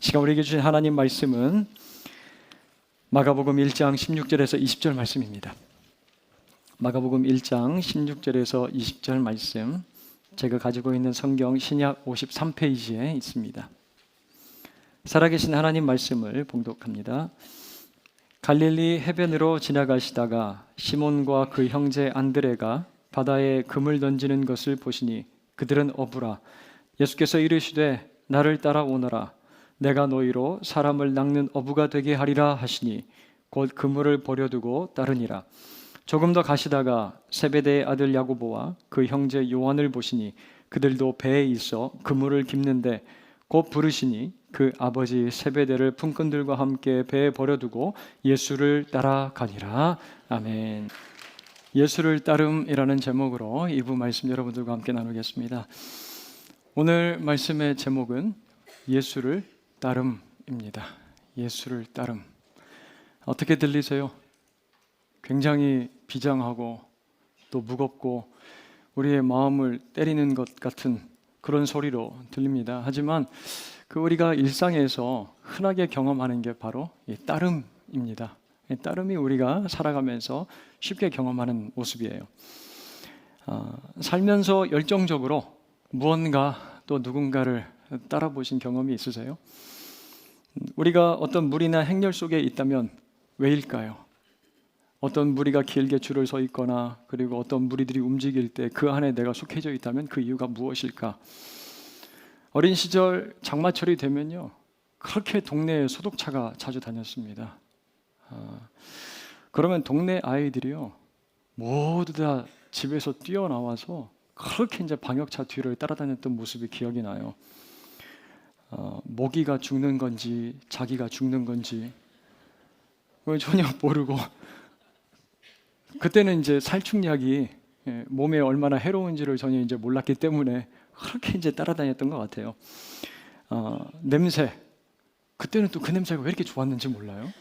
시간 우리에게 주신 하나님 말씀은 마가복음 1장 16절에서 20절 말씀입니다. 마가복음 1장 16절에서 20절 말씀, 제가 가지고 있는 성경 신약 53페이지에 있습니다. 살아계신 하나님 말씀을 봉독합니다. 갈릴리 해변으로 지나가시다가 시몬과 그 형제 안드레가 바다에 금을 던지는 것을 보시니 그들은 어부라. 예수께서 이르시되 나를 따라오너라. 내가 너희로 사람을 낚는 어부가 되게 하리라 하시니 곧 그물을 버려두고 따르니라. 조금 더 가시다가 세베대의 아들 야고보와 그 형제 요한을 보시니 그들도 배에 있어 그물을 깁는데 곧 부르시니 그 아버지 세베대를 품꾼들과 함께 배에 버려두고 예수를 따라가니라. 아멘. 예수를 따름이라는 제목으로 2부 말씀 여러분들과 함께 나누겠습니다. 오늘 말씀의 제목은 예수를 따름입니다. 예수를 따름. 어떻게 들리세요? 굉장히 비장하고 또 무겁고 우리의 마음을 때리는 것 같은 그런 소리로 들립니다. 하지만 우리가 일상에서 흔하게 경험하는 게 바로 이 따름입니다. 이 따름이 우리가 살아가면서 쉽게 경험하는 모습이에요. 살면서 열정적으로 무언가 또 누군가를 따라 보신 경험이 있으세요? 우리가 어떤 무리나 행렬 속에 있다면 왜일까요? 어떤 무리가 길게 줄을 서 있거나 그리고 어떤 무리들이 움직일 때 그 안에 내가 속해져 있다면 그 이유가 무엇일까? 어린 시절 장마철이 되면요, 그렇게 동네에 소독차가 자주 다녔습니다. 그러면 동네 아이들이요 모두 다 집에서 뛰어나와서 그렇게 이제 방역차 뒤를 따라다녔던 모습이 기억이 나요. 모기가 죽는 건지 자기가 죽는 건지 전혀 모르고, 그때는 이제 살충약이 몸에 얼마나 해로운지를 전혀 이제 몰랐기 때문에 그렇게 이제 따라다녔던 것 같아요. 냄새, 그때는 또 그 냄새가 왜 이렇게 좋았는지 몰라요.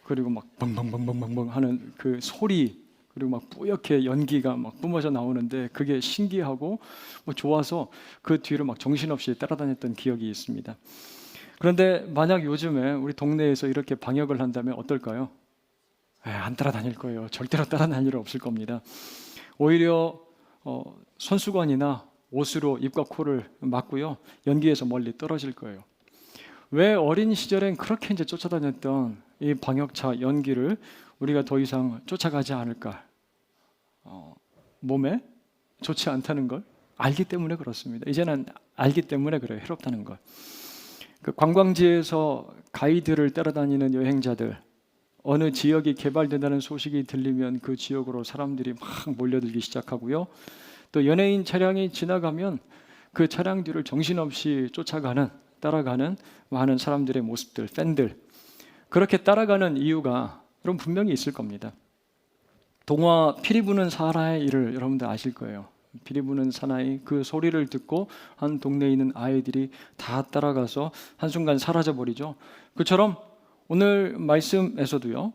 그리고 막 벙벙벙벙벙벙 하는 그 소리, 그리고 막 뿌옇게 연기가 막 뿜어져 나오는데 그게 신기하고 좋아서 그 뒤를 막 정신없이 따라다녔던 기억이 있습니다. 그런데 만약 요즘에 우리 동네에서 이렇게 방역을 한다면 어떨까요? 안 따라다닐 거예요. 절대로 따라다닐 일 없을 겁니다. 오히려 손수건이나 옷으로 입과 코를 막고요, 연기에서 멀리 떨어질 거예요. 왜 어린 시절엔 그렇게 이제 쫓아다녔던 이 방역차 연기를 우리가 더 이상 쫓아가지 않을까? 몸에 좋지 않다는 걸 알기 때문에 그렇습니다. 이제는 알기 때문에 그래요. 해롭다는 걸. 그 관광지에서 가이드를 따라다니는 여행자들, 어느 지역이 개발된다는 소식이 들리면 그 지역으로 사람들이 막 몰려들기 시작하고요. 또 연예인 차량이 지나가면 그 차량 뒤를 정신없이 쫓아가는, 따라가는 많은 사람들의 모습들, 팬들. 그렇게 따라가는 이유가 여러분 분명히 있을 겁니다. 동화 피리 부는 사나이의 일을 여러분들 아실 거예요. 피리 부는 사나이, 그 소리를 듣고 한 동네에 있는 아이들이 다 따라가서 한순간 사라져버리죠. 그처럼 오늘 말씀에서도요,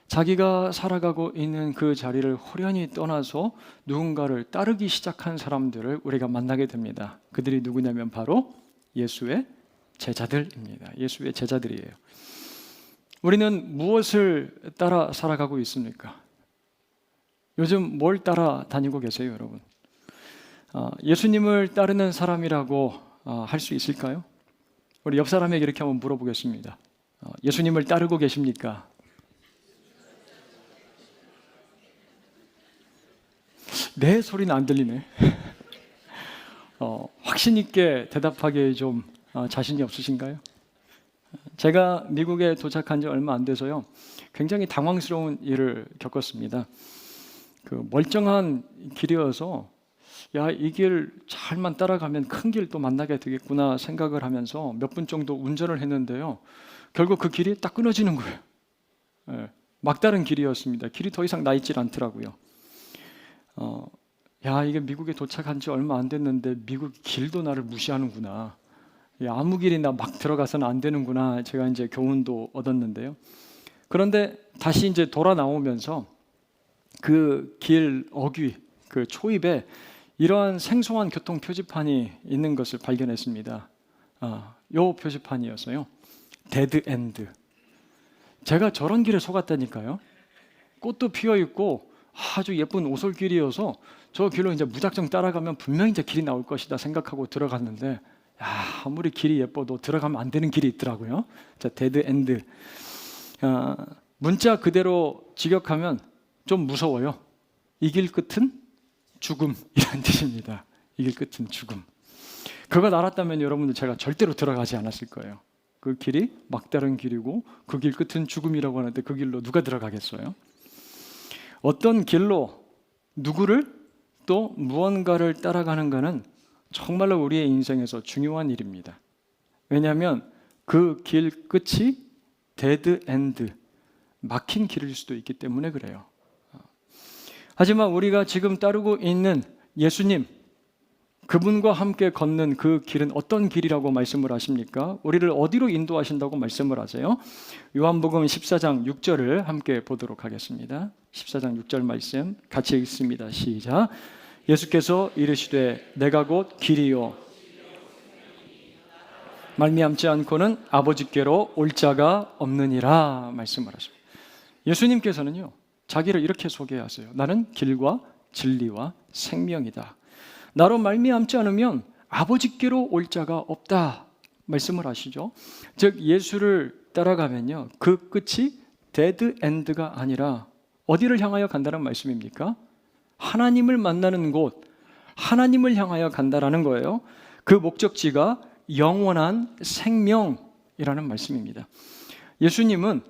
자기가 살아가고 있는 그 자리를 호련히 떠나서 누군가를 따르기 시작한 사람들을 우리가 만나게 됩니다. 그들이 누구냐면 바로 예수의 제자들입니다. 예수의 제자들이에요. 우리는 무엇을 따라 살아가고 있습니까? 요즘 뭘 따라 다니고 계세요, 여러분? 예수님을 따르는 사람이라고 할 수 있을까요? 우리 옆 사람에게 이렇게 한번 물어보겠습니다. 예수님을 따르고 계십니까? 네 소리는 안 들리네. 확신 있게 대답하기에 좀 자신이 없으신가요? 제가 미국에 도착한 지 얼마 안 돼서요, 굉장히 당황스러운 일을 겪었습니다. 그 멀쩡한 길이어서 이 길 잘만 따라가면 큰 길 또 만나게 되겠구나 생각을 하면서 몇 분 정도 운전을 했는데요, 결국 그 길이 딱 끊어지는 거예요. 막다른 길이었습니다. 길이 더 이상 나 있질 않더라고요. 이게 미국에 도착한 지 얼마 안 됐는데 미국 길도 나를 무시하는구나. 아무 길이나 막 들어가서는 안 되는구나. 제가 이제 교훈도 얻었는데요. 그런데 다시 이제 돌아 나오면서 그 길 어귀, 그 초입에 이러한 생소한 교통 표지판이 있는 것을 발견했습니다. 요 표지판이었어요. 데드 엔드. 제가 저런 길에 속았다니까요. 꽃도 피어 있고 아주 예쁜 오솔길이어서 저 길로 이제 무작정 따라가면 분명히 이제 길이 나올 것이다 생각하고 들어갔는데, 아무리 길이 예뻐도 들어가면 안 되는 길이 있더라고요. 자, 데드 엔드. 문자 그대로 직역하면 좀 무서워요. 이 길 끝은 죽음이라는 뜻입니다. 이 길 끝은 죽음. 그거 알았다면 여러분들 제가 절대로 들어가지 않았을 거예요. 그 길이 막다른 길이고 그 길 끝은 죽음이라고 하는데 그 길로 누가 들어가겠어요? 어떤 길로 누구를 또 무언가를 따라가는가는 정말로 우리의 인생에서 중요한 일입니다. 왜냐하면 그 길 끝이 데드 엔드, 막힌 길일 수도 있기 때문에 그래요. 하지만 우리가 지금 따르고 있는 예수님, 그분과 함께 걷는 그 길은 어떤 길이라고 말씀을 하십니까? 우리를 어디로 인도하신다고 말씀을 하세요? 요한복음 14장 6절을 함께 보도록 하겠습니다. 14장 6절 말씀 같이 읽습니다. 시작. 예수께서 이르시되 내가 곧 길이요 말미암지 않고는 아버지께로 올 자가 없느니라 말씀을 하십니다. 예수님께서는요, 자기를 이렇게 소개하세요. 나는 길과 진리와 생명이다. 나로 말미암지 않으면 아버지께로 올 자가 없다 말씀을 하시죠. 즉 예수를 따라가면요, 그 끝이 데드 엔드가 아니라 어디를 향하여 간다는 말씀입니까? 하나님을 만나는 곳, 하나님을 향하여 간다라는 거예요. 그 목적지가 영원한 생명이라는 말씀입니다. 예수님은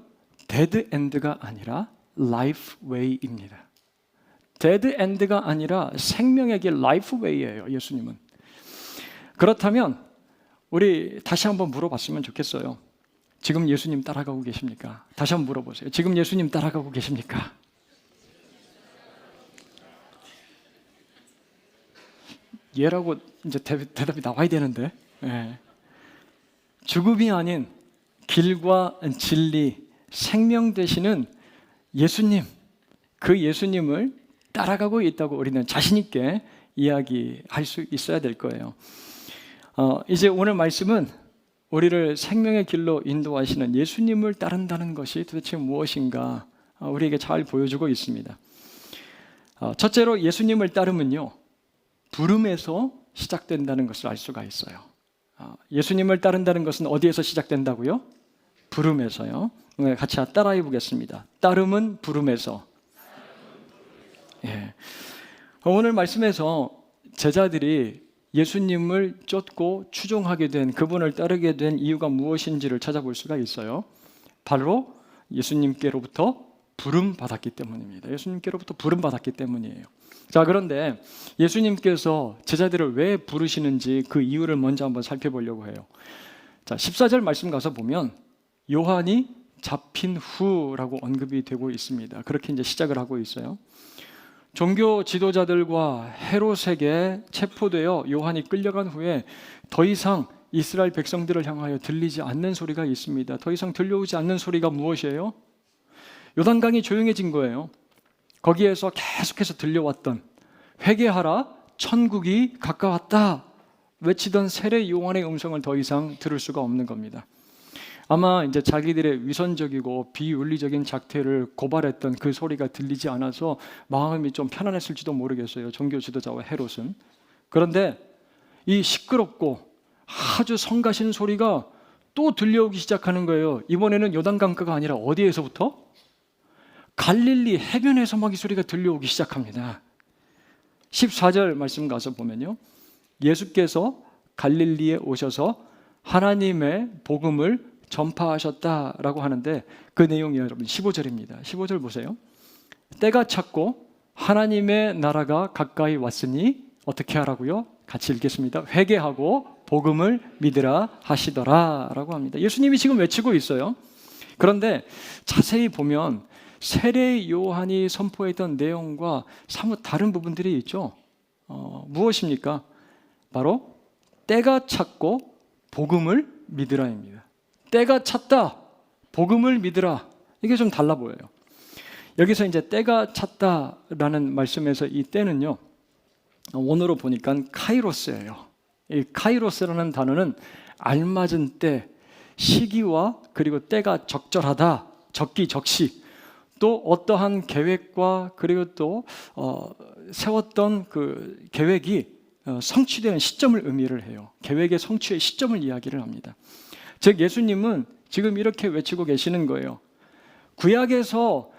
데드 엔드가 아니라 라이프 웨이입니다. 데드 엔드가 아니라 생명의 길 라이프 웨이예요. 예수님은. 그렇다면 우리 다시 한번 물어봤으면 좋겠어요. 지금 예수님 따라가고 계십니까? 다시 한번 물어보세요. 지금 예수님 따라가고 계십니까? 예라고 이제 대답이 나와야 되는데, 죽음이 아닌 길과 진리, 생명 되시는 예수님, 그 예수님을 따라가고 있다고 우리는 자신 있게 이야기할 수 있어야 될 거예요. 이제 오늘 말씀은 우리를 생명의 길로 인도하시는 예수님을 따른다는 것이 도대체 무엇인가 우리에게 잘 보여주고 있습니다. 첫째로 예수님을 따르면요, 부름에서 시작된다는 것을 알 수가 있어요. 예수님을 따른다는 것은 어디에서 시작된다고요? 부름에서요. 같이 따라해 보겠습니다. 따름은 부름에서. 오늘 말씀에서 제자들이 예수님을 쫓고 추종하게 된, 그분을 따르게 된 이유가 무엇인지를 찾아볼 수가 있어요. 바로 예수님께로부터 부름받았기 때문입니다. 예수님께로부터 부름받았기 때문이에요. 자, 그런데 예수님께서 제자들을 왜 부르시는지 그 이유를 먼저 한번 살펴보려고 해요. 자, 14절 말씀 가서 보면 요한이 잡힌 후라고 언급이 되고 있습니다. 그렇게 이제 시작을 하고 있어요. 종교 지도자들과 헤롯에게 체포되어 요한이 끌려간 후에 더 이상 이스라엘 백성들을 향하여 들리지 않는 소리가 있습니다. 더 이상 들려오지 않는 소리가 무엇이에요? 요단강이 조용해진 거예요. 거기에서 계속해서 들려왔던 회개하라, 천국이 가까웠다 외치던 세례 요한의 음성을 더 이상 들을 수가 없는 겁니다. 아마 이제 자기들의 위선적이고 비윤리적인 작태를 고발했던 그 소리가 들리지 않아서 마음이 좀 편안했을지도 모르겠어요. 종교 지도자와 헤롯은. 그런데 이 시끄럽고 아주 성가신 소리가 또 들려오기 시작하는 거예요. 이번에는 요단강가가 아니라 어디에서부터? 갈릴리 해변에서 막 이 소리가 들려오기 시작합니다. 14절 말씀 가서 보면요, 예수께서 갈릴리에 오셔서 하나님의 복음을 전파하셨다라고 하는데 그 내용이 여러분 15절입니다. 15절 보세요. 때가 찼고 하나님의 나라가 가까이 왔으니 어떻게 하라고요? 같이 읽겠습니다. 회개하고 복음을 믿으라 하시더라 라고 합니다. 예수님이 지금 외치고 있어요. 그런데 자세히 보면 세례 요한이 선포했던 내용과 사뭇 다른 부분들이 있죠. 무엇입니까? 바로 때가 찼고 복음을 믿으라입니다. 때가 찼다, 복음을 믿으라. 이게 좀 달라 보여요. 여기서 이제 때가 찼다라는 말씀에서 이 때는요, 원어로 보니까 카이로스예요. 이 카이로스라는 단어는 알맞은 때, 시기와 그리고 때가 적절하다, 적기적시, 또 어떠한 계획과 그리고 또 세웠던 그 계획이 성취되는 시점을 의미를 해요. 계획의 성취의 시점을 이야기를 합니다. 즉 예수님은 지금 이렇게 외치고 계시는 거예요. 구약에서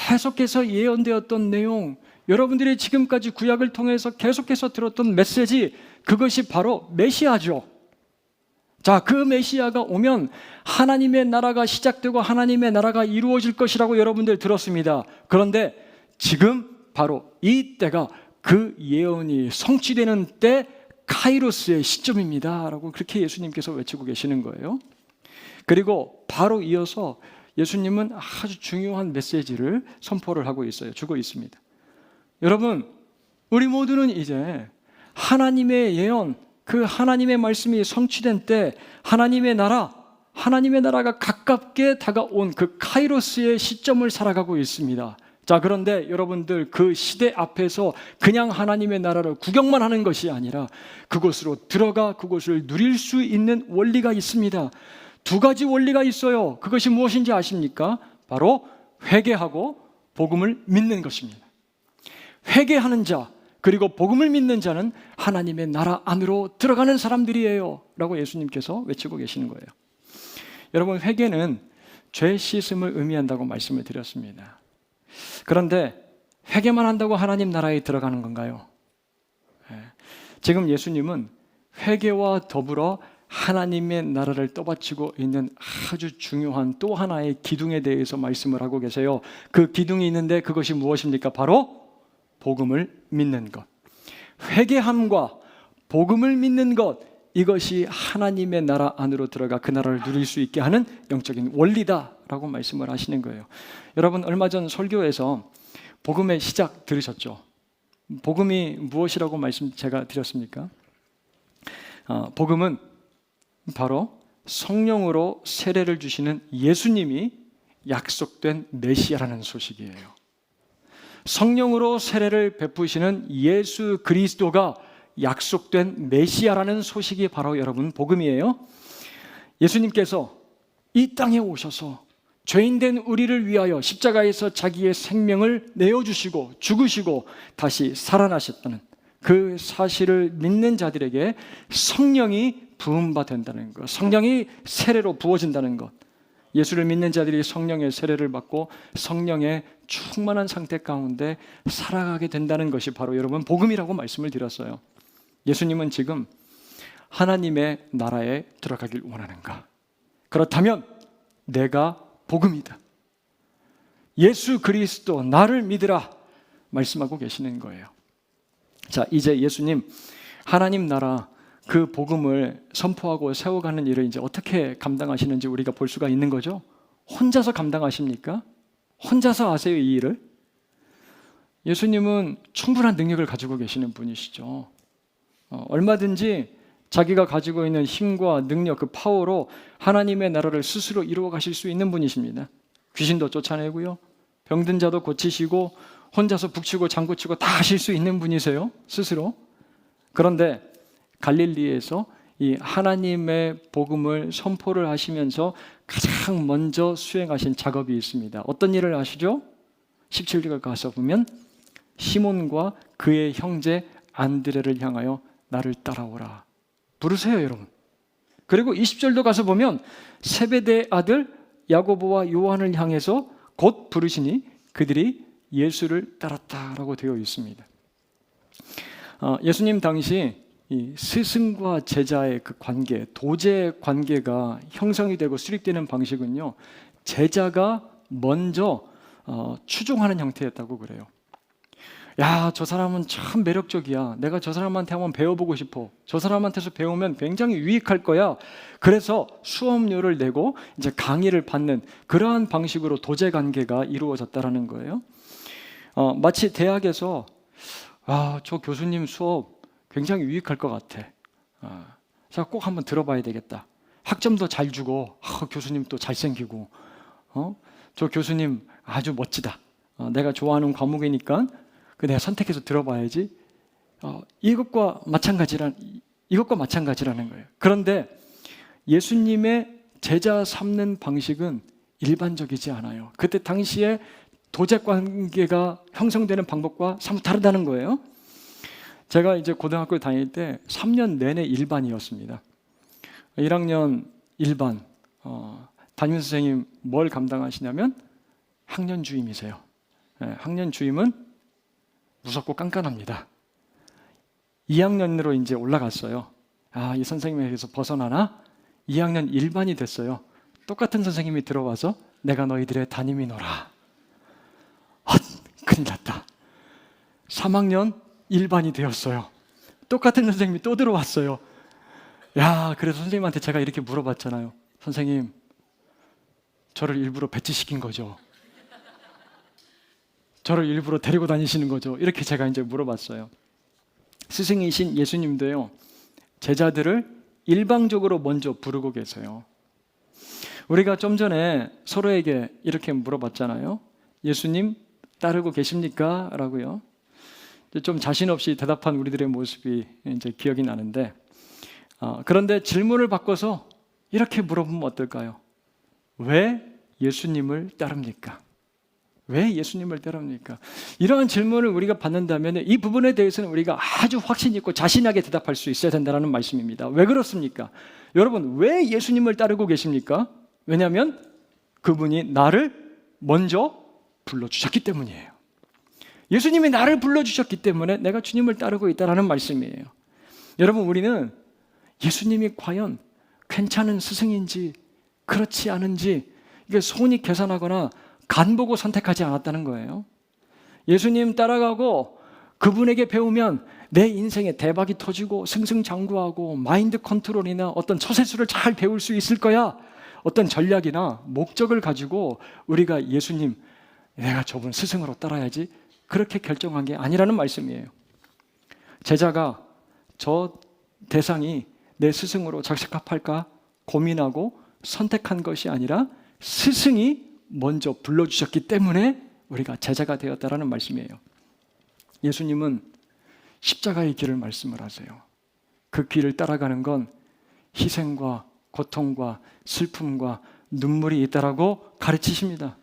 계속해서 예언되었던 내용, 여러분들이 지금까지 구약을 통해서 계속해서 들었던 메시지, 그것이 바로 메시아죠. 자, 그 메시아가 오면 하나님의 나라가 시작되고 하나님의 나라가 이루어질 것이라고 여러분들 들었습니다. 그런데 지금 바로 이 때가 그 예언이 성취되는 때, 카이로스의 시점입니다 라고 그렇게 예수님께서 외치고 계시는 거예요. 그리고 바로 이어서 예수님은 아주 중요한 메시지를 선포를 하고 있어요. 주고 있습니다. 여러분, 우리 모두는 이제 하나님의 예언, 그 하나님의 말씀이 성취된 때 하나님의 나라가 가깝게 다가온 그 카이로스의 시점을 살아가고 있습니다. 자, 그런데 여러분들 그 시대 앞에서 그냥 하나님의 나라를 구경만 하는 것이 아니라 그곳으로 들어가 그곳을 누릴 수 있는 원리가 있습니다. 두 가지 원리가 있어요. 그것이 무엇인지 아십니까? 바로 회개하고 복음을 믿는 것입니다. 회개하는 자, 그리고 복음을 믿는 자는 하나님의 나라 안으로 들어가는 사람들이에요 라고 예수님께서 외치고 계시는 거예요. 여러분, 회개는 죄 씻음을 의미한다고 말씀을 드렸습니다. 그런데 회개만 한다고 하나님 나라에 들어가는 건가요? 지금 예수님은 회개와 더불어 하나님의 나라를 떠받치고 있는 아주 중요한 또 하나의 기둥에 대해서 말씀을 하고 계세요. 그 기둥이 있는데 그것이 무엇입니까? 바로 복음을 믿는 것. 회개함과 복음을 믿는 것, 이것이 하나님의 나라 안으로 들어가 그 나라를 누릴 수 있게 하는 영적인 원리다라고 말씀을 하시는 거예요. 여러분, 얼마 전 설교에서 복음의 시작 들으셨죠? 복음이 무엇이라고 말씀 제가 드렸습니까? 복음은 바로 성령으로 세례를 주시는 예수님이 약속된 메시아라는 소식이에요. 성령으로 세례를 베푸시는 예수 그리스도가 약속된 메시아라는 소식이 바로 여러분 복음이에요. 예수님께서 이 땅에 오셔서 죄인된 우리를 위하여 십자가에서 자기의 생명을 내어주시고 죽으시고 다시 살아나셨다는 그 사실을 믿는 자들에게 성령이 부음받는다는 것, 성령이 세례로 부어진다는 것, 예수를 믿는 자들이 성령의 세례를 받고 성령의 충만한 상태 가운데 살아가게 된다는 것이 바로 여러분 복음이라고 말씀을 드렸어요. 예수님은 지금 하나님의 나라에 들어가길 원하는가? 그렇다면 내가 복음이다. 예수 그리스도 나를 믿으라 말씀하고 계시는 거예요. 자, 이제 예수님 하나님 나라 그 복음을 선포하고 세워가는 일을 이제 어떻게 감당하시는지 우리가 볼 수가 있는 거죠. 혼자서 감당하십니까? 혼자서 아세요, 이 일을? 예수님은 충분한 능력을 가지고 계시는 분이시죠. 얼마든지 자기가 가지고 있는 힘과 능력, 그 파워로 하나님의 나라를 스스로 이루어 가실 수 있는 분이십니다. 귀신도 쫓아내고요, 병든 자도 고치시고 혼자서 북치고 장구치고 다 하실 수 있는 분이세요, 스스로. 그런데 갈릴리에서 이 하나님의 복음을 선포를 하시면서 가장 먼저 수행하신 작업이 있습니다. 어떤 일을 하시죠? 17절에 가서 보면 시몬과 그의 형제 안드레를 향하여 나를 따라오라 부르세요, 여러분. 그리고 20절도 가서 보면 세베대의 아들 야고보와 요한을 향해서 곧 부르시니 그들이 예수를 따랐다라고 되어 있습니다. 예수님 당시 이 스승과 제자의 그 관계, 도제 관계가 형성이 되고 수립되는 방식은요, 제자가 먼저 추종하는 형태였다고 그래요. 야, 저 사람은 참 매력적이야. 내가 저 사람한테 한번 배워보고 싶어. 저 사람한테서 배우면 굉장히 유익할 거야. 그래서 수업료를 내고 이제 강의를 받는 그러한 방식으로 도제 관계가 이루어졌다라는 거예요. 마치 대학에서 저 교수님 수업 굉장히 유익할 것 같아. 자, 꼭 한번 들어봐야 되겠다. 학점도 잘 주고, 교수님 또 잘생기고, 저 교수님 아주 멋지다. 내가 좋아하는 과목이니까 내가 선택해서 들어봐야지. 이것과 마찬가지라는 거예요. 그런데 예수님의 제자 삼는 방식은 일반적이지 않아요. 그때 당시에 도제 관계가 형성되는 방법과 사뭇 다르다는 거예요. 제가 이제 고등학교 다닐 때 3년 내내 일반이었습니다. 1학년 일반, 담임 선생님 뭘 감당하시냐면 학년 주임이세요. 학년 주임은 무섭고 깐깐합니다. 2학년으로 이제 올라갔어요. 이 선생님에게서 벗어나나? 2학년 일반이 됐어요. 똑같은 선생님이 들어와서 내가 너희들의 담임이노라. 큰일 났다. 3학년 일반이 되었어요. 똑같은 선생님이 또 들어왔어요. 그래서 선생님한테 제가 이렇게 물어봤잖아요. 선생님, 저를 일부러 배치시킨 거죠? 저를 일부러 데리고 다니시는 거죠? 이렇게 제가 이제 물어봤어요. 스승이신 예수님도요, 제자들을 일방적으로 먼저 부르고 계세요. 우리가 좀 전에 서로에게 이렇게 물어봤잖아요. 예수님 따르고 계십니까? 라고요. 좀 자신 없이 대답한 우리들의 모습이 이제 기억이 나는데, 그런데 질문을 바꿔서 이렇게 물어보면 어떨까요? 왜 예수님을 따릅니까? 왜 예수님을 따릅니까? 이러한 질문을 우리가 받는다면 이 부분에 대해서는 우리가 아주 확신 있고 자신하게 대답할 수 있어야 된다는 말씀입니다. 왜 그렇습니까? 여러분, 왜 예수님을 따르고 계십니까? 왜냐하면 그분이 나를 먼저 불러주셨기 때문이에요. 예수님이 나를 불러주셨기 때문에 내가 주님을 따르고 있다는 말씀이에요. 여러분, 우리는 예수님이 과연 괜찮은 스승인지 그렇지 않은지 이게 손이 계산하거나 간 보고 선택하지 않았다는 거예요. 예수님 따라가고 그분에게 배우면 내 인생에 대박이 터지고 승승장구하고 마인드 컨트롤이나 어떤 처세술을 잘 배울 수 있을 거야. 어떤 전략이나 목적을 가지고 우리가 예수님, 내가 저분 스승으로 따라야지 그렇게 결정한 게 아니라는 말씀이에요. 제자가 저 대상이 내 스승으로 적합할까 고민하고 선택한 것이 아니라 스승이 먼저 불러주셨기 때문에 우리가 제자가 되었다라는 말씀이에요. 예수님은 십자가의 길을 말씀을 하세요. 그 길을 따라가는 건 희생과 고통과 슬픔과 눈물이 있다라고 가르치십니다.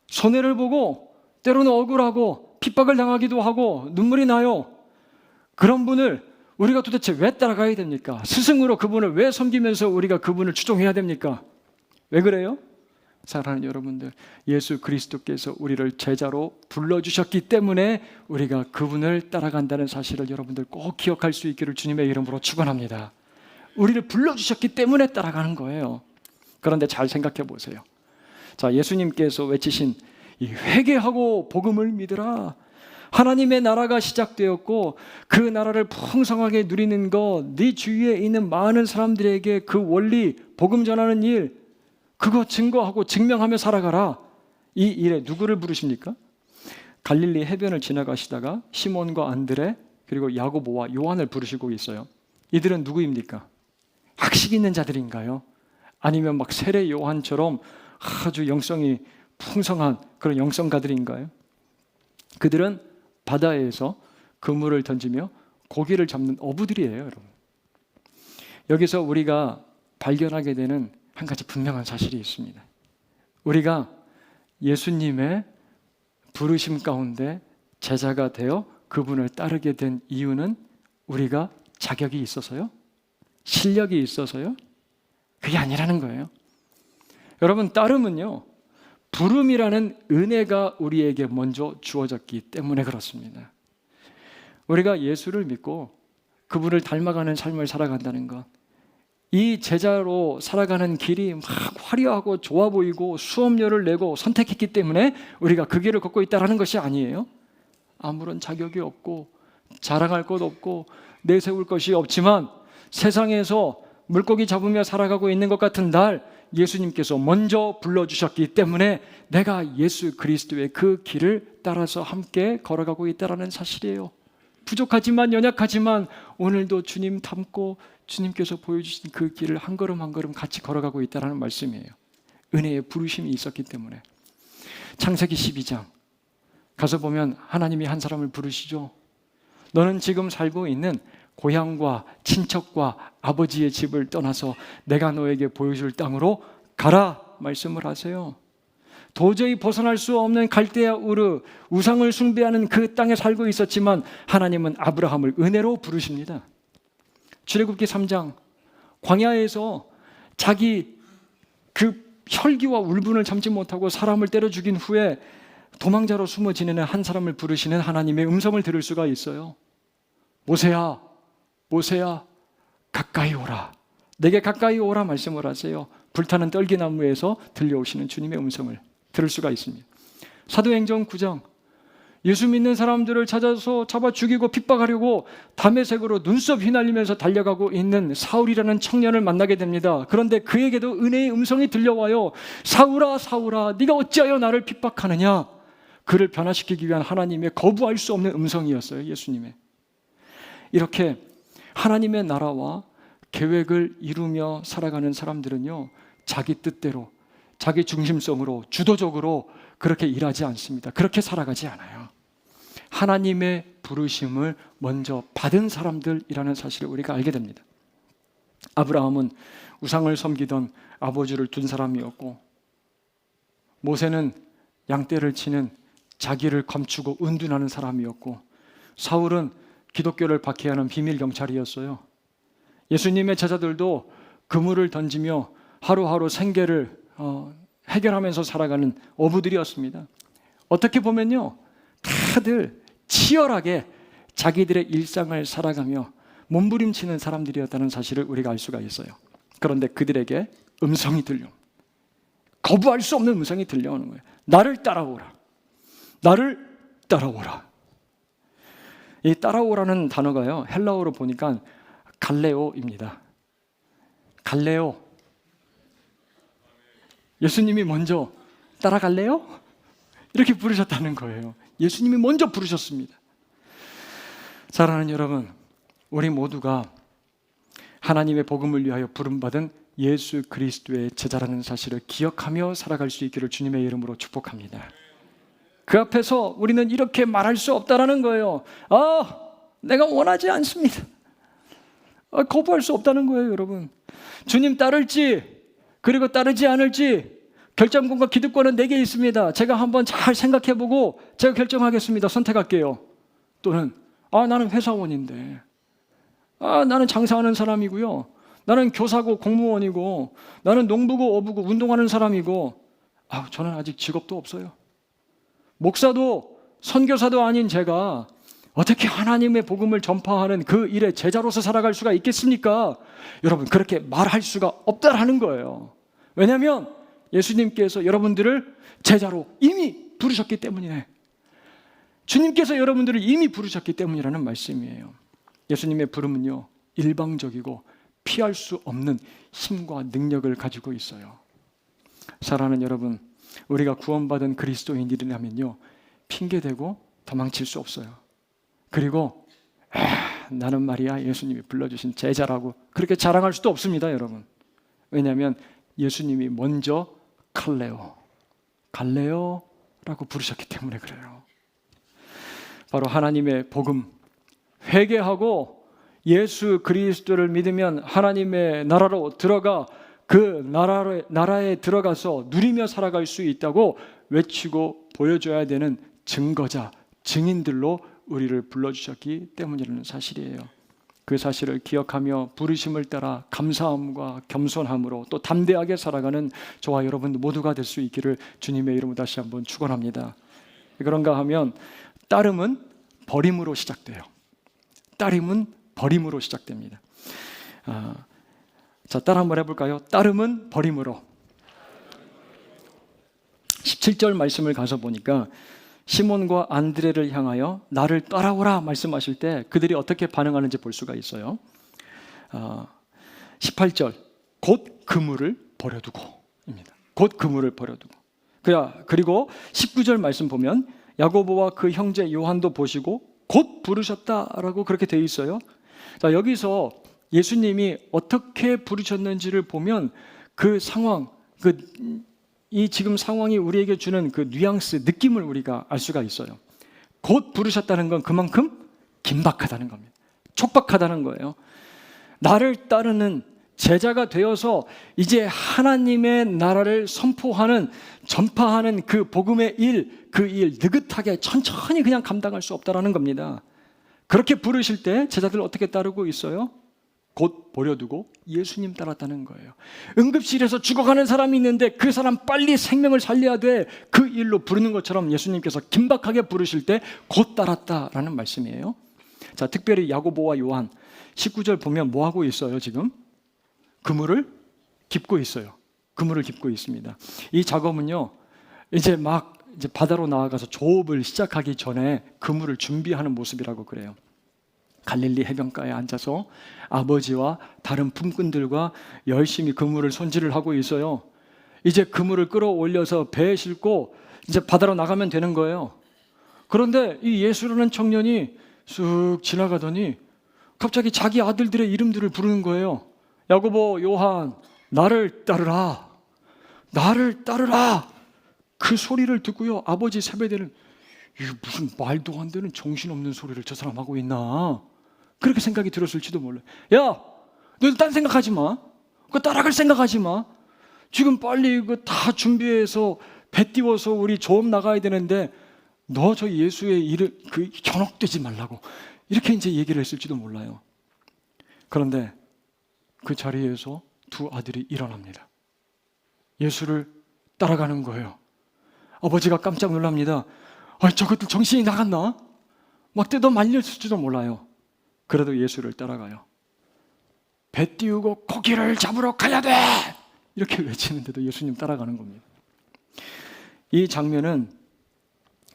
손해를 보고 때로는 억울하고 핍박을 당하기도 하고 눈물이 나요. 그런 분을 우리가 도대체 왜 따라가야 됩니까? 스승으로 그분을 왜 섬기면서 우리가 그분을 추종해야 됩니까? 왜 그래요? 사랑하는 여러분들, 예수 그리스도께서 우리를 제자로 불러주셨기 때문에 우리가 그분을 따라간다는 사실을 여러분들 꼭 기억할 수 있기를 주님의 이름으로 축원합니다. 우리를 불러주셨기 때문에 따라가는 거예요. 그런데 잘 생각해 보세요. 자, 예수님께서 외치신 이 회개하고 복음을 믿으라. 하나님의 나라가 시작되었고 그 나라를 풍성하게 누리는 것, 네 주위에 있는 많은 사람들에게 그 원리, 복음 전하는 일, 그거 증거하고 증명하며 살아가라. 이 일에 누구를 부르십니까? 갈릴리 해변을 지나가시다가 시몬과 안드레 그리고 야고보와 요한을 부르시고 있어요. 이들은 누구입니까? 학식 있는 자들인가요? 아니면 막 세례 요한처럼 아주 영성이 풍성한 그런 영성가들인가요? 그들은 바다에서 그물을 던지며 고기를 잡는 어부들이에요, 여러분. 여기서 우리가 발견하게 되는 한 가지 분명한 사실이 있습니다. 우리가 예수님의 부르심 가운데 제자가 되어 그분을 따르게 된 이유는 우리가 자격이 있어서요? 실력이 있어서요? 그게 아니라는 거예요. 여러분, 따름은요, 부름이라는 은혜가 우리에게 먼저 주어졌기 때문에 그렇습니다. 우리가 예수를 믿고 그분을 닮아가는 삶을 살아간다는 것, 이 제자로 살아가는 길이 막 화려하고 좋아 보이고 수업료를 내고 선택했기 때문에 우리가 그 길을 걷고 있다는 것이 아니에요. 아무런 자격이 없고 자랑할 것 없고 내세울 것이 없지만 세상에서 물고기 잡으며 살아가고 있는 것 같은 날 예수님께서 먼저 불러주셨기 때문에 내가 예수 그리스도의 그 길을 따라서 함께 걸어가고 있다는 사실이에요. 부족하지만 연약하지만 오늘도 주님 닮고 주님께서 보여주신 그 길을 한 걸음 한 걸음 같이 걸어가고 있다는 말씀이에요. 은혜의 부르심이 있었기 때문에. 창세기 12장 가서 보면 하나님이 한 사람을 부르시죠. 너는 지금 살고 있는 고향과 친척과 아버지의 집을 떠나서 내가 너에게 보여줄 땅으로 가라 말씀을 하세요. 도저히 벗어날 수 없는 갈대아 우르, 우상을 숭배하는 그 땅에 살고 있었지만 하나님은 아브라함을 은혜로 부르십니다. 출애굽기 3장, 광야에서 자기 그 혈기와 울분을 참지 못하고 사람을 때려 죽인 후에 도망자로 숨어 지내는 한 사람을 부르시는 하나님의 음성을 들을 수가 있어요. 모세야, 모세야, 가까이 오라. 내게 가까이 오라 말씀을 하세요. 불타는 떨기나무에서 들려오시는 주님의 음성을 들을 수가 있습니다. 사도행전 9장, 예수 믿는 사람들을 찾아서 잡아 죽이고 핍박하려고 다메섹으로 눈썹 휘날리면서 달려가고 있는 사울이라는 청년을 만나게 됩니다. 그런데 그에게도 은혜의 음성이 들려와요. 사울아, 사울아, 네가 어찌하여 나를 핍박하느냐? 그를 변화시키기 위한 하나님의 거부할 수 없는 음성이었어요. 예수님의. 이렇게 하나님의 나라와 계획을 이루며 살아가는 사람들은요, 자기 뜻대로, 자기 중심성으로, 주도적으로 그렇게 일하지 않습니다. 그렇게 살아가지 않아요. 하나님의 부르심을 먼저 받은 사람들이라는 사실을 우리가 알게 됩니다. 아브라함은 우상을 섬기던 아버지를 둔 사람이었고, 모세는 양떼를 치는 자기를 감추고 은둔하는 사람이었고, 사울은 기독교를 박해하는 비밀 경찰이었어요. 예수님의 제자들도 그물을 던지며 하루하루 생계를 해결하면서 살아가는 어부들이었습니다. 어떻게 보면요, 다들 치열하게 자기들의 일상을 살아가며 몸부림치는 사람들이었다는 사실을 우리가 알 수가 있어요. 그런데 그들에게 음성이 거부할 수 없는 음성이 들려오는 거예요. 나를 따라오라. 나를 따라오라. 이 따라오라는 단어가요, 헬라어로 보니까 갈레오입니다. 갈레오. 예수님이 먼저 따라갈래요? 이렇게 부르셨다는 거예요. 예수님이 먼저 부르셨습니다. 사랑하는 여러분, 우리 모두가 하나님의 복음을 위하여 부름받은 예수 그리스도의 제자라는 사실을 기억하며 살아갈 수 있기를 주님의 이름으로 축복합니다. 그 앞에서 우리는 이렇게 말할 수 없다라는 거예요. 내가 원하지 않습니다. 거부할 수 없다는 거예요, 여러분. 주님 따를지 그리고 따르지 않을지 결정권과 기득권은 내게 있습니다. 제가 한번 잘 생각해보고 제가 결정하겠습니다. 선택할게요. 또는 나는 회사원인데, 나는 장사하는 사람이고요, 나는 교사고 공무원이고, 나는 농부고 어부고 운동하는 사람이고, 저는 아직 직업도 없어요. 목사도 선교사도 아닌 제가 어떻게 하나님의 복음을 전파하는 그 일에 제자로서 살아갈 수가 있겠습니까? 여러분, 그렇게 말할 수가 없다라는 거예요. 왜냐하면 예수님께서 여러분들을 제자로 이미 부르셨기 때문이네. 주님께서 여러분들을 이미 부르셨기 때문이라는 말씀이에요. 예수님의 부름은요, 일방적이고 피할 수 없는 힘과 능력을 가지고 있어요. 사랑하는 여러분, 우리가 구원받은 그리스도인이라면요, 핑계대고 도망칠 수 없어요. 그리고 나는 말이야 예수님이 불러주신 제자라고 그렇게 자랑할 수도 없습니다, 여러분. 왜냐하면 예수님이 먼저 갈레오라고 부르셨기 때문에 그래요. 바로 하나님의 복음, 회개하고 예수 그리스도를 믿으면 하나님의 나라로 들어가 그 나라에 들어가서 누리며 살아갈 수 있다고 외치고 보여줘야 되는 증거자, 증인들로 우리를 불러주셨기 때문이라는 사실이에요. 그 사실을 기억하며 부르심을 따라 감사함과 겸손함으로 또 담대하게 살아가는 저와 여러분 모두가 될 수 있기를 주님의 이름으로 다시 한번 축원합니다. 그런가 하면 따름은 버림으로 시작돼요. 따름은 버림으로 시작됩니다. 자, 따라 한번 해볼까요? 따름은 버림으로. 17절 말씀을 가서 보니까 시몬과 안드레를 향하여 나를 따라오라 말씀하실 때 그들이 어떻게 반응하는지 볼 수가 있어요. 18절 곧 그물을 버려두고입니다. 곧 그물을 버려두고. 그리고 19절 말씀 보면 야고보와 그 형제 요한도 보시고 곧 부르셨다라고 그렇게 되어 있어요. 자, 여기서 예수님이 어떻게 부르셨는지를 보면 그 상황, 이 지금 상황이 우리에게 주는 그 뉘앙스, 느낌을 우리가 알 수가 있어요. 곧 부르셨다는 건 그만큼 긴박하다는 겁니다. 촉박하다는 거예요. 나를 따르는 제자가 되어서 이제 하나님의 나라를 선포하는, 전파하는 그 복음의 일, 그 일 느긋하게 천천히 그냥 감당할 수 없다라는 겁니다. 그렇게 부르실 때 제자들 어떻게 따르고 있어요? 곧 버려두고 예수님 따랐다는 거예요. 응급실에서 죽어가는 사람이 있는데 그 사람 빨리 생명을 살려야 돼. 그 일로 부르는 것처럼 예수님께서 긴박하게 부르실 때 곧 따랐다라는 말씀이에요. 자, 특별히 야고보와 요한 19절 보면 뭐 하고 있어요? 지금 그물을 깁고 있어요. 그물을 깁고 있습니다. 이 작업은요, 이제 바다로 나아가서 조업을 시작하기 전에 그물을 준비하는 모습이라고 그래요. 갈릴리 해변가에 앉아서 아버지와 다른 품꾼들과 열심히 그물을 손질을 하고 있어요. 이제 그물을 끌어올려서 배에 싣고 이제 바다로 나가면 되는 거예요. 그런데 이 예수라는 청년이 쑥 지나가더니 갑자기 자기 아들들의 이름들을 부르는 거예요. 야고보, 요한, 나를 따르라. 나를 따르라. 그 소리를 듣고요, 아버지 세베대는 이게 무슨 말도 안 되는 정신없는 소리를 저 사람 하고 있나, 그렇게 생각이 들었을지도 몰라요. 야, 너 딴 생각하지 마. 그거 따라갈 생각하지 마. 지금 빨리 이거 다 준비해서 배 띄워서 우리 조업 나가야 되는데 너 저 예수의 일을 현혹되지 말라고, 이렇게 이제 얘기를 했을지도 몰라요. 그런데 그 자리에서 두 아들이 일어납니다. 예수를 따라가는 거예요. 아버지가 깜짝 놀랍니다. 저것들 정신이 나갔나? 막 뜯어 말렸을지도 몰라요. 그래도 예수를 따라가요. 배 띄우고 고기를 잡으러 가야 돼! 이렇게 외치는데도 예수님 따라가는 겁니다. 이 장면은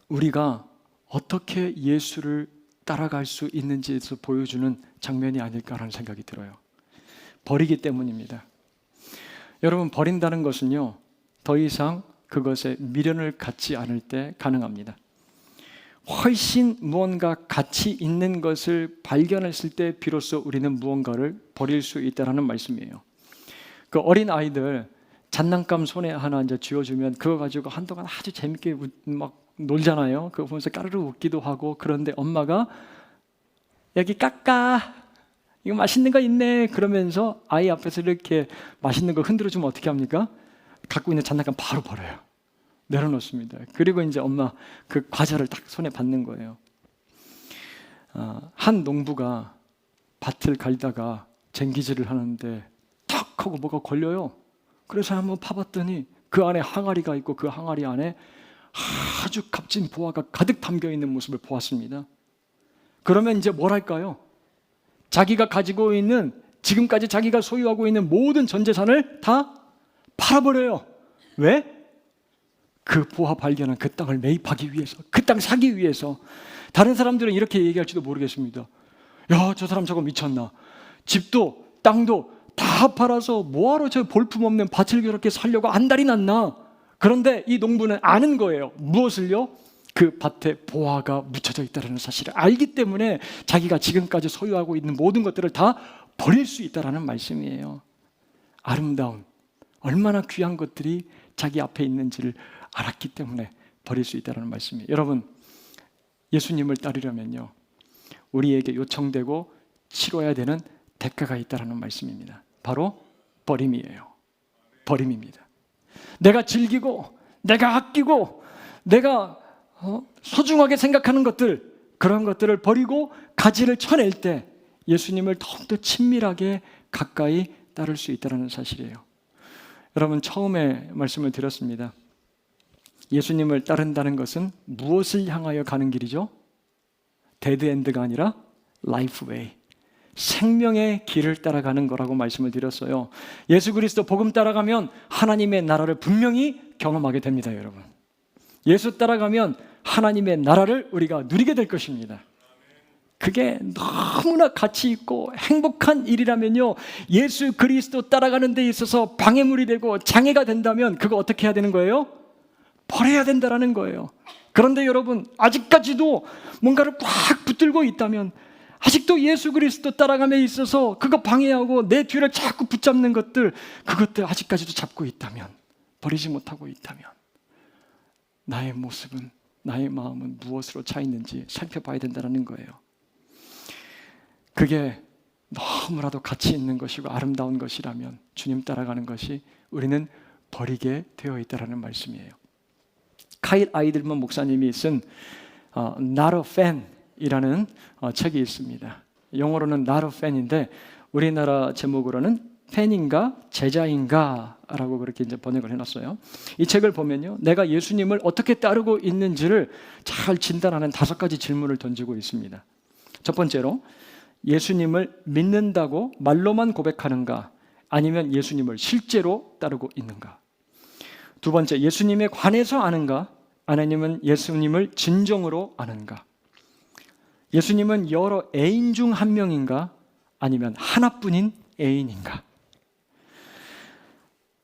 우리가 어떻게 예수를 따라갈 수 있는지에서 보여주는 장면이 아닐까라는 생각이 들어요. 버리기 때문입니다. 여러분, 버린다는 것은요, 더 이상 그것에 미련을 갖지 않을 때 가능합니다. 훨씬 무언가 가치 있는 것을 발견했을 때 비로소 우리는 무언가를 버릴 수 있다는 말씀이에요. 그 어린 아이들 장난감 손에 하나 이제 쥐어주면 그거 가지고 한동안 아주 재밌게 막 놀잖아요. 그거 보면서 까르르 웃기도 하고. 그런데 엄마가 여기 깎아, 이거 맛있는 거 있네, 그러면서 아이 앞에서 이렇게 맛있는 거 흔들어주면 어떻게 합니까? 갖고 있는 장난감 바로 버려요. 내려놓습니다. 그리고 이제 엄마 그 과자를 딱 손에 받는 거예요. 한 농부가 밭을 갈다가 쟁기질을 하는데 탁 하고 뭐가 걸려요. 그래서 한번 파봤더니 그 안에 항아리가 있고 그 항아리 안에 아주 값진 보화가 가득 담겨 있는 모습을 보았습니다. 그러면 이제 뭘 할까요? 자기가 가지고 있는, 지금까지 자기가 소유하고 있는 모든 전 재산을 다 팔아버려요. 왜? 그 보화 발견한 그 땅을 매입하기 위해서, 그 땅 사기 위해서. 다른 사람들은 이렇게 얘기할지도 모르겠습니다. 야, 저 사람 저거 미쳤나? 집도 땅도 다 팔아서 뭐하러 저 볼품없는 밭을 그렇게 살려고 안달이 났나? 그런데 이 농부는 아는 거예요. 무엇을요? 그 밭에 보화가 묻혀져 있다는 사실을 알기 때문에 자기가 지금까지 소유하고 있는 모든 것들을 다 버릴 수 있다는 말씀이에요. 아름다운, 얼마나 귀한 것들이 자기 앞에 있는지를 알았기 때문에 버릴 수 있다는 말씀이에요. 여러분, 예수님을 따르려면요, 우리에게 요청되고 치러야 되는 대가가 있다는 말씀입니다. 바로 버림이에요. 버림입니다. 내가 즐기고 내가 아끼고 내가 소중하게 생각하는 것들, 그런 것들을 버리고 가지를 쳐낼 때 예수님을 더욱더 친밀하게 가까이 따를 수 있다는 사실이에요. 여러분, 처음에 말씀을 드렸습니다. 예수님을 따른다는 것은 무엇을 향하여 가는 길이죠? 데드엔드가 아니라 라이프웨이, 생명의 길을 따라가는 거라고 말씀을 드렸어요. 예수 그리스도 복음 따라가면 하나님의 나라를 분명히 경험하게 됩니다. 여러분, 예수 따라가면 하나님의 나라를 우리가 누리게 될 것입니다. 그게 너무나 가치 있고 행복한 일이라면요, 예수 그리스도 따라가는 데 있어서 방해물이 되고 장애가 된다면 그거 어떻게 해야 되는 거예요? 버려야 된다는 거예요. 그런데 여러분, 아직까지도 뭔가를 꽉 붙들고 있다면, 아직도 예수 그리스도 따라감에 있어서 그거 방해하고 내 뒤를 자꾸 붙잡는 것들, 그것들 아직까지도 잡고 있다면, 버리지 못하고 있다면, 나의 모습은, 나의 마음은 무엇으로 차 있는지 살펴봐야 된다는 거예요. 그게 너무나도 가치 있는 것이고 아름다운 것이라면 주님 따라가는 것이 우리는 버리게 되어 있다라는 말씀이에요. 카일 아이들만 목사님이 쓴 Not a Fan이라는 책이 있습니다. 영어로는 Not a Fan인데 우리나라 제목으로는 팬인가 제자인가 라고 그렇게 이제 번역을 해놨어요. 이 책을 보면요, 내가 예수님을 어떻게 따르고 있는지를 잘 진단하는 5가지 질문을 던지고 있습니다. 첫 번째로, 예수님을 믿는다고 말로만 고백하는가, 아니면 예수님을 실제로 따르고 있는가? 두 번째, 예수님에 관해서 아는가, 아니면 예수님을 진정으로 아는가? 예수님은 여러 애인 중 한 명인가, 아니면 하나뿐인 애인인가?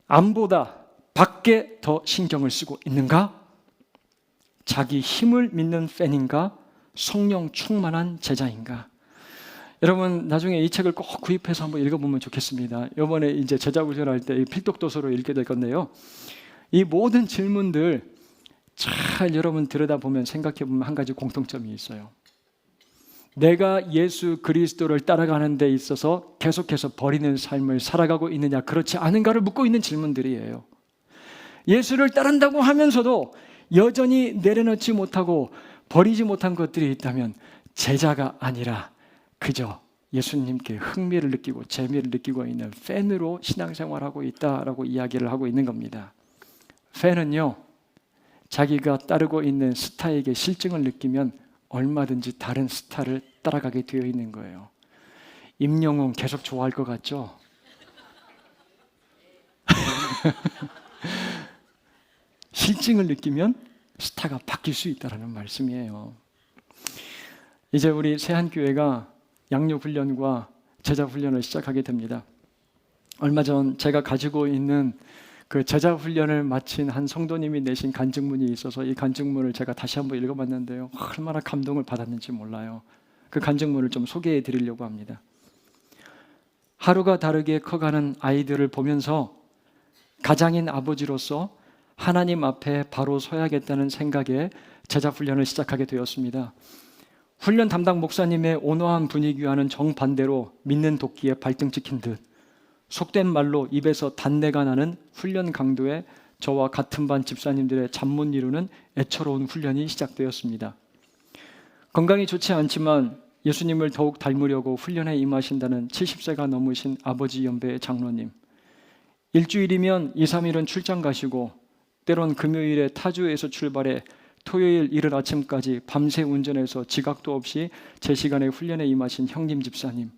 암보다 밖에 더 신경을 쓰고 있는가? 자기 힘을 믿는 팬인가? 성령 충만한 제자인가? 여러분, 나중에 이 책을 꼭 구입해서 한번 읽어보면 좋겠습니다. 이번에 이제 제자 훈련할 때 필독도서로 읽게 될 건데요. 이 모든 질문들 잘 여러분 들여다보면, 생각해보면 한 가지 공통점이 있어요. 내가 예수 그리스도를 따라가는 데 있어서 계속해서 버리는 삶을 살아가고 있느냐, 그렇지 않은가를 묻고 있는 질문들이에요. 예수를 따른다고 하면서도 여전히 내려놓지 못하고 버리지 못한 것들이 있다면 제자가 아니라 그저 예수님께 흥미를 느끼고 재미를 느끼고 있는 팬으로 신앙생활하고 있다라고 이야기를 하고 있는 겁니다. 팬은요, 자기가 따르고 있는 스타에게 실증을 느끼면 얼마든지 다른 스타를 따라가게 되어 있는 거예요. 임영웅 계속 좋아할 것 같죠? 실증을 느끼면 스타가 바뀔 수 있다는 말씀이에요. 이제 우리 세한교회가 양육훈련과 제자훈련을 시작하게 됩니다. 얼마 전 제가 가지고 있는 그 제자훈련을 마친 한 성도님이 내신 간증문이 있어서 이 간증문을 제가 다시 한번 읽어봤는데요, 얼마나 감동을 받았는지 몰라요. 그 간증문을 좀 소개해 드리려고 합니다. 하루가 다르게 커가는 아이들을 보면서 가장인 아버지로서 하나님 앞에 바로 서야겠다는 생각에 제자훈련을 시작하게 되었습니다. 훈련 담당 목사님의 온화한 분위기와는 정반대로 믿는 도끼에 발등 찍힌 듯, 속된 말로 입에서 단내가 나는 훈련 강도에 저와 같은 반 집사님들의 잠 못 이루는 애처로운 훈련이 시작되었습니다. 건강이 좋지 않지만 예수님을 더욱 닮으려고 훈련에 임하신다는 70세가 넘으신 아버지 연배의 장로님, 일주일이면 2, 3일은 출장 가시고 때론 금요일에 타주에서 출발해 토요일 이른 아침까지 밤새 운전해서 지각도 없이 제 시간에 훈련에 임하신 형님 집사님,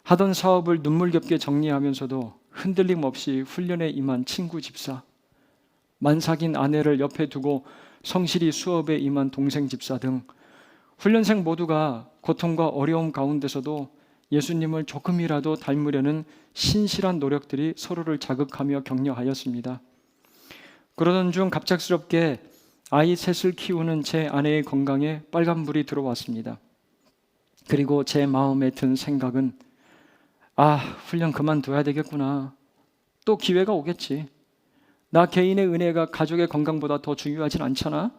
하던 사업을 눈물겹게 정리하면서도 흔들림 없이 훈련에 임한 친구 집사, 만삭인 아내를 옆에 두고 성실히 수업에 임한 동생 집사 등 훈련생 모두가 고통과 어려움 가운데서도 예수님을 조금이라도 닮으려는 신실한 노력들이 서로를 자극하며 격려하였습니다. 그러던 중 갑작스럽게 아이 셋을 키우는 제 아내의 건강에 빨간불이 들어왔습니다. 그리고 제 마음에 든 생각은, 훈련 그만둬야 되겠구나. 또 기회가 오겠지. 나 개인의 은혜가 가족의 건강보다 더 중요하진 않잖아?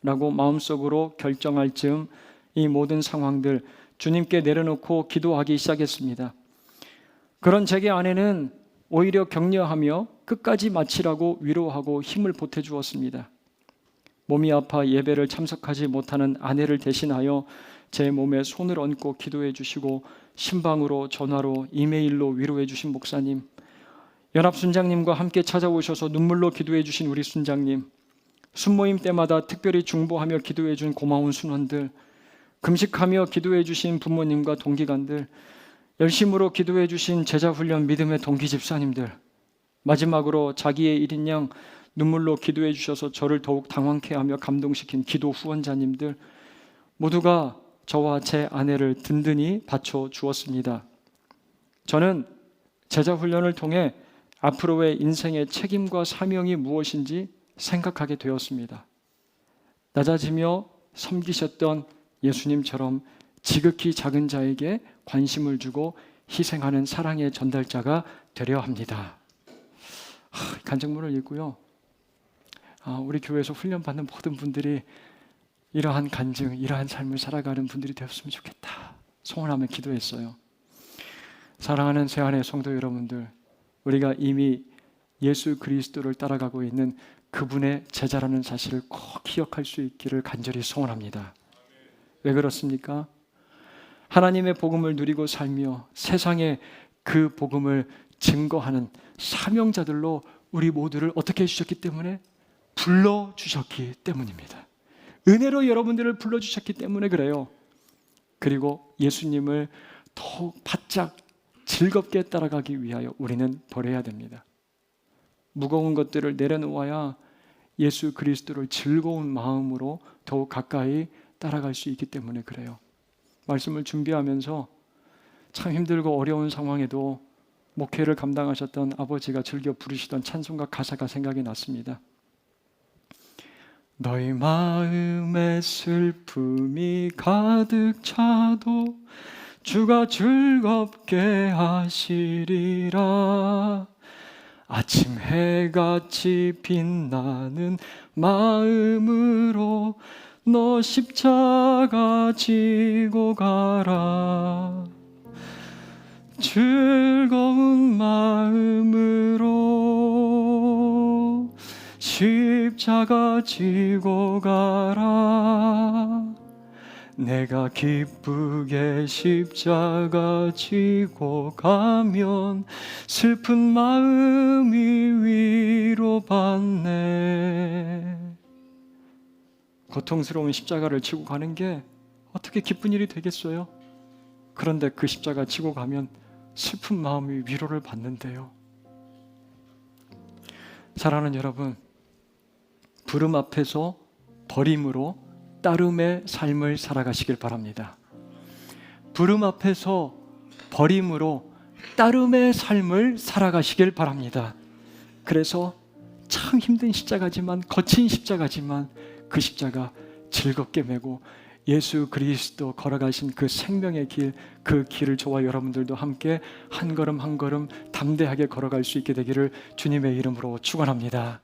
라고 마음속으로 결정할 즈음 이 모든 상황들 주님께 내려놓고 기도하기 시작했습니다. 그런 제게 아내는 오히려 격려하며 끝까지 마치라고 위로하고 힘을 보태주었습니다. 몸이 아파 예배를 참석하지 못하는 아내를 대신하여 제 몸에 손을 얹고 기도해 주시고 신방으로 전화로 이메일로 위로해 주신 목사님, 연합순장님과 함께 찾아오셔서 눈물로 기도해 주신 우리 순장님, 순모임 때마다 특별히 중보하며 기도해 준 고마운 순원들, 금식하며 기도해 주신 부모님과 동기간들, 열심으로 기도해 주신 제자훈련 믿음의 동기 집사님들, 마지막으로 자기의 일인 양 눈물로 기도해 주셔서 저를 더욱 당황케 하며 감동시킨 기도 후원자님들, 모두가 저와 제 아내를 든든히 받쳐 주었습니다. 저는 제자훈련을 통해 앞으로의 인생의 책임과 사명이 무엇인지 생각하게 되었습니다. 낮아지며 섬기셨던 예수님처럼 지극히 작은 자에게 관심을 주고 희생하는 사랑의 전달자가 되려 합니다. 간증문을 읽고요, 우리 교회에서 훈련받는 모든 분들이 이러한 간증, 이러한 삶을 살아가는 분들이 되었으면 좋겠다. 소원하며 기도했어요. 사랑하는 새하늘의 성도 여러분들, 우리가 이미 예수 그리스도를 따라가고 있는 그분의 제자라는 사실을 꼭 기억할 수 있기를 간절히 소원합니다. 왜 그렇습니까? 하나님의 복음을 누리고 살며 세상에 그 복음을 증거하는 사명자들로 우리 모두를 어떻게 해주셨기 때문에? 불러주셨기 때문입니다. 은혜로 여러분들을 불러주셨기 때문에 그래요. 그리고 예수님을 더욱 바짝 즐겁게 따라가기 위하여 우리는 버려야 됩니다. 무거운 것들을 내려놓아야 예수 그리스도를 즐거운 마음으로 더욱 가까이 따라갈 수 있기 때문에 그래요. 말씀을 준비하면서 참 힘들고 어려운 상황에도 목회를 감당하셨던 아버지가 즐겨 부르시던 찬송가 가사가 생각이 났습니다. 너희 마음에 슬픔이 가득 차도 주가 즐겁게 하시리라. 아침 해같이 빛나는 마음으로 너 십자가 지고 가라. 즐거운 마음으로 십자가 지고 가라. 내가 기쁘게 십자가 지고 가면 슬픈 마음이 위로받네. 고통스러운 십자가를 지고 가는 게 어떻게 기쁜 일이 되겠어요? 그런데 그 십자가 지고 가면 슬픈 마음이 위로를 받는데요. 사랑하는 여러분, 부름 앞에서 버림으로 따름의 삶을 살아가시길 바랍니다. 부름 앞에서 버림으로 따름의 삶을 살아가시길 바랍니다. 그래서 참 힘든 십자가지만, 거친 십자가지만 그 십자가 즐겁게 메고 예수 그리스도 걸어가신 그 생명의 길, 그 길을 저와 여러분들도 함께 한 걸음 한 걸음 담대하게 걸어갈 수 있게 되기를 주님의 이름으로 축원합니다.